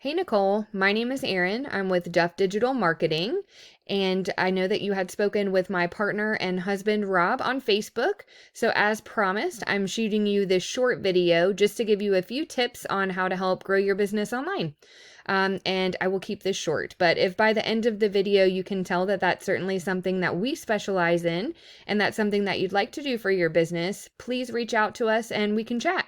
Hey Nicole, my name is Erin. I'm with Duff Digital Marketing, and I know that you had spoken with my partner and husband Rob on Facebook. So as promised, I'm shooting you this short video just to give you a few tips on how to help grow your business online. And I will keep this short, but if by the end of the video you can tell that that's certainly something that we specialize in and that's something that you'd like to do for your business, please reach out to us and we can chat.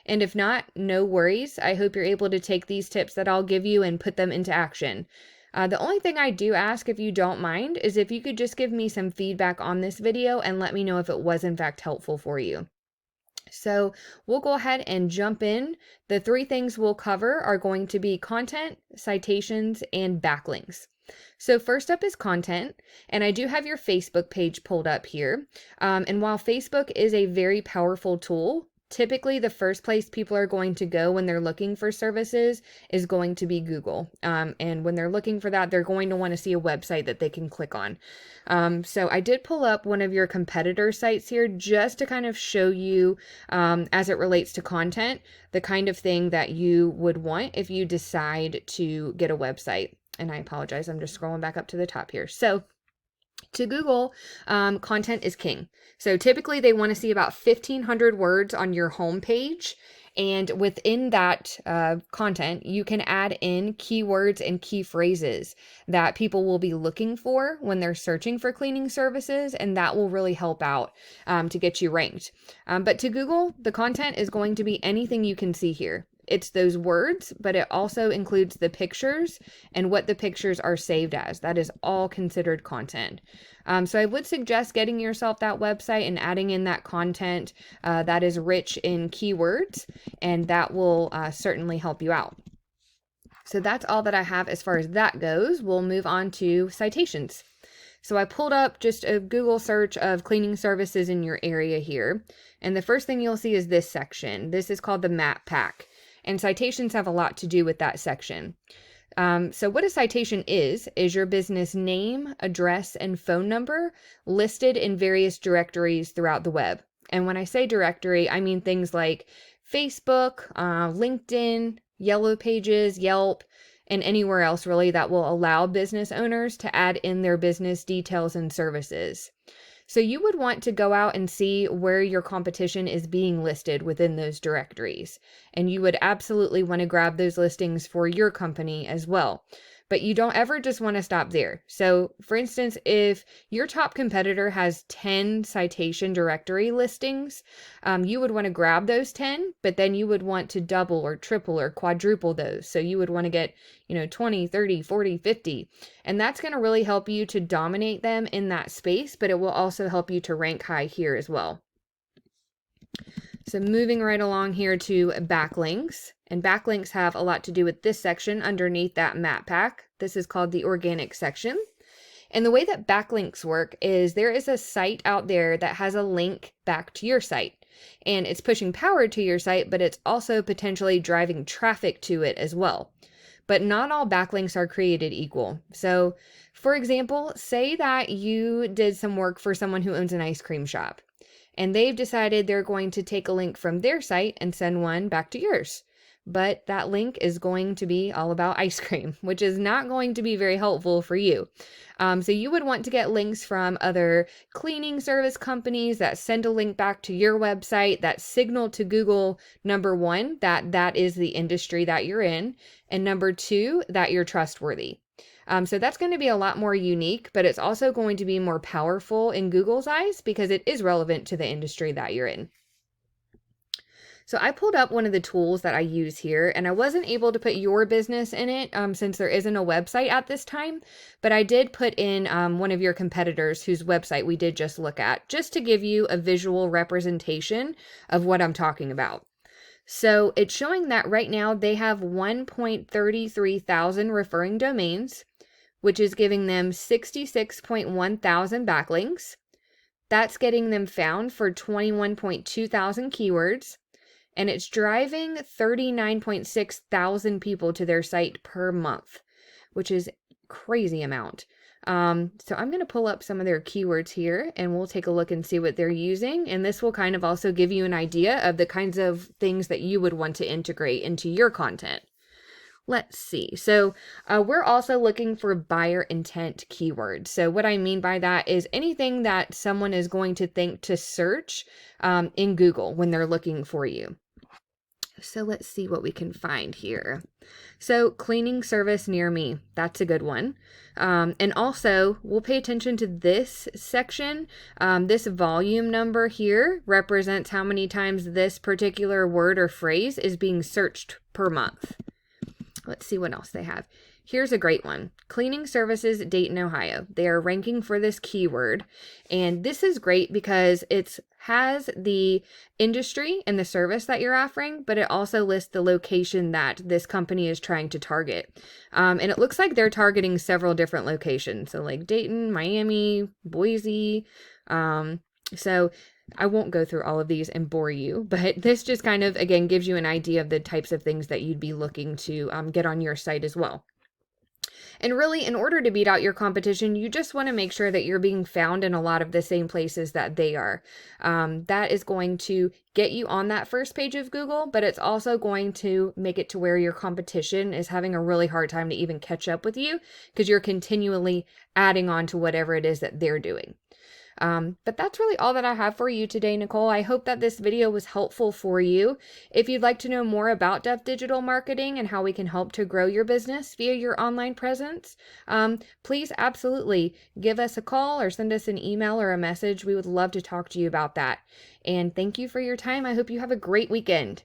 And if not, no worries. I hope you're able to take these tips that I'll give you and put them into action. The only thing I do ask, if you don't mind, is if you could just give me some feedback on this video and let me know if it was in fact helpful for you. So we'll go ahead and jump in. The three things we'll cover are going to be content, citations, and backlinks. So first up is content, and I do have your Facebook page pulled up here. And while Facebook is a very powerful tool, typically the first place people are going to go when they're looking for services is going to be Google. And when they're looking for that, they're going to want to see a website that they can click on. So I did pull up one of your competitor sites here just to kind of show you, as it relates to content, the kind of thing that you would want if you decide to get a website. And I apologize, I'm just scrolling back up to the top here. So to Google, content is king. So typically they want to see about 1,500 words on your homepage. And within that content, you can add in keywords and key phrases that people will be looking for when they're searching for cleaning services. And that will really help out to get you ranked. But to Google, the content is going to be anything you can see here. It's those words, but it also includes the pictures and what the pictures are saved as. That is all considered content. So I would suggest getting yourself that website and adding in that content that is rich in keywords, and that will certainly help you out. So that's all that I have as far as that goes. We'll move on to citations. So I pulled up just a Google search of cleaning services in your area here. And the first thing you'll see is this section. This is called the map pack. And citations have a lot to do with that section. So what a citation is your business name, address, and phone number listed in various directories throughout the web. And when I say directory, I mean things like Facebook, LinkedIn, Yellow Pages, Yelp, and anywhere else really that will allow business owners to add in their business details and services. So you would want to go out and see where your competition is being listed within those directories. And you would absolutely want to grab those listings for your company as well. But you don't ever just want to stop there. So for instance, if your top competitor has 10 citation directory listings, you would want to grab those 10, but then you would want to double or triple or quadruple those. So you would want to get, 20, 30, 40, 50. And that's going to really help you to dominate them in that space, but it will also help you to rank high here as well. So moving right along here to backlinks, and backlinks have a lot to do with this section underneath that map pack. This is called the organic section. And the way that backlinks work is there is a site out there that has a link back to your site. And it's pushing power to your site, but it's also potentially driving traffic to it as well. But not all backlinks are created equal. So for example, say that you did some work for someone who owns an ice cream shop. And they've decided they're going to take a link from their site and send one back to yours. But that link is going to be all about ice cream, which is not going to be very helpful for you. So you would want to get links from other cleaning service companies that send a link back to your website that signal to Google, number one, that is the industry that you're in, and number two, that you're trustworthy. So that's going to be a lot more unique, but it's also going to be more powerful in Google's eyes because it is relevant to the industry that you're in. So I pulled up one of the tools that I use here, and I wasn't able to put your business in it since there isn't a website at this time, but I did put in one of your competitors whose website we did just look at, just to give you a visual representation of what I'm talking about. So it's showing that right now they have 1.33 thousand referring domains, which is giving them 66.1 thousand backlinks. That's getting them found for 21.2 thousand keywords. And it's driving 39.6 thousand people to their site per month, which is a crazy amount. So I'm going to pull up some of their keywords here and we'll take a look and see what they're using. And this will kind of also give you an idea of the kinds of things that you would want to integrate into your content. Let's see. So we're also looking for buyer intent keywords. So what I mean by that is anything that someone is going to think to search in Google when they're looking for you. So let's see what we can find here. So cleaning service near me, that's a good one. And also we'll pay attention to this section. This volume number here represents how many times this particular word or phrase is being searched per month. Let's see what else they have. Here's a great one. Cleaning services, Dayton, Ohio. They are ranking for this keyword. And this is great because it has the industry and the service that you're offering, but it also lists the location that this company is trying to target. And it looks like they're targeting several different locations. So like Dayton, Miami, Boise. So I won't go through all of these and bore you, but this just kind of, again, gives you an idea of the types of things that you'd be looking to get on your site as well. And really, in order to beat out your competition, you just want to make sure that you're being found in a lot of the same places that they are. That is going to get you on that first page of Google, but it's also going to make it to where your competition is having a really hard time to even catch up with you because you're continually adding on to whatever it is that they're doing. But that's really all that I have for you today, Nicole. I hope that this video was helpful for you. If you'd like to know more about Deft Digital Marketing and how we can help to grow your business via your online presence, please absolutely give us a call or send us an email or a message. We would love to talk to you about that. And thank you for your time. I hope you have a great weekend.